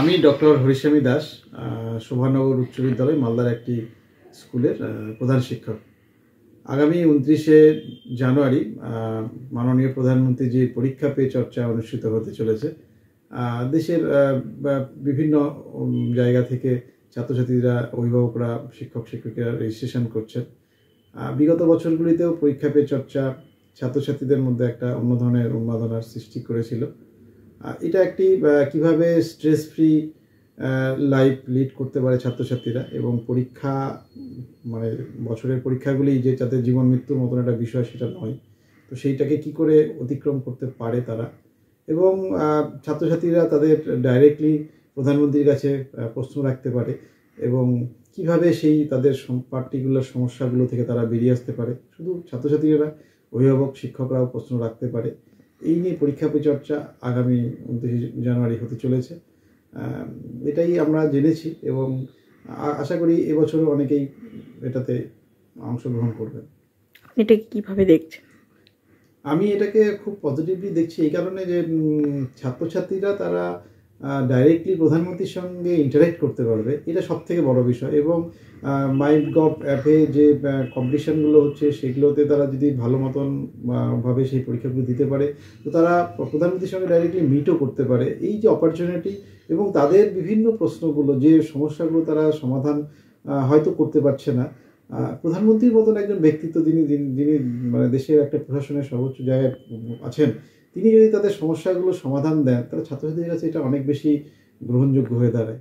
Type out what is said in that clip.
আমি ডক্টর হরিস্বামী দাস, শোভানগর উচ্চ বিদ্যালয় মালদার একটি স্কুলের প্রধান শিক্ষক। আগামী 29শে জানুয়ারি মাননীয় প্রধানমন্ত্রী যে পরীক্ষা পে চর্চা অনুষ্ঠিত হতে চলেছে। দেশের বিভিন্ন জায়গা থেকে ছাত্রছাত্রীরা, অভিভাবকরা, শিক্ষক শিক্ষিকারা রেজিস্ট্রেশন করছেন। বিগত বছরগুলিতেও পরীক্ষা পে চর্চা ছাত্রছাত্রীদের মধ্যে একটা অন্য ধরনের উন্মাদনার সৃষ্টি করেছিল। এটা একটি কিভাবে স্ট্রেস ফ্রি লাইফ লিড করতে পারে ছাত্রছাত্রীরা, এবং পরীক্ষা মানে বছরের পরীক্ষাগুলি যে তাদের জীবন মৃত্যুর মতন একটা বিষয় সেটা নয়, তো সেইটাকে কি করে অতিক্রম করতে পারে তারা, এবং ছাত্রছাত্রীরা তাদের ডাইরেক্টলি প্রধানমন্ত্রীর কাছে প্রশ্ন রাখতে পারে, এবং কিভাবে সেই তাদের পার্টিকুলার সমস্যাগুলো থেকে তারা বেরিয়ে আসতে পারে। শুধু ছাত্রছাত্রীরা, অভিভাবক শিক্ষকরাও প্রশ্ন রাখতে পারে। এই নিয়ে পরীক্ষা পে চর্চা আগামী 29 জানুয়ারি হতে চলেছে। এটাই আমরা জেনেছি, এবং আশা করি এবছরও অনেকেই এটাতে অংশগ্রহণ করবেন। এটাকে কিভাবে দেখছেন? আমি এটাকে খুব পজিটিভলি দেখছি, এই কারণে যে ছাত্রছাত্রীরা তারা ডাইরেক্টলি প্রধানমন্ত্রীর সঙ্গে ইন্টারেক্ট করতে পারবে, এটা সব থেকে বড় বিষয়। এবং মাইগভ অ্যাপে যে কম্পিটিশানগুলো হচ্ছে সেগুলোতে তারা যদি ভালো মতন ভাবে সেই পরীক্ষাগুলো দিতে পারে, তো তারা প্রধানমন্ত্রীর সঙ্গে ডাইরেক্টলি মিটও করতে পারে। এই যে অপরচুনিটি, এবং তাদের বিভিন্ন প্রশ্নগুলো, যে সমস্যাগুলো তারা সমাধান হয়তো করতে পারছে না, প্রধানমন্ত্রীর মতন একজন ব্যক্তিত্ব যিনি মানে দেশের একটা প্রশাসনের সর্বোচ্চ জায়গায় আছেন, তিনি যদি তাদের সমস্যাগুলো সমাধান দেন, তাহলে ছাত্রছাত্রীদের কাছে এটা অনেক বেশি গ্রহণযোগ্য হয়ে দাঁড়ায়।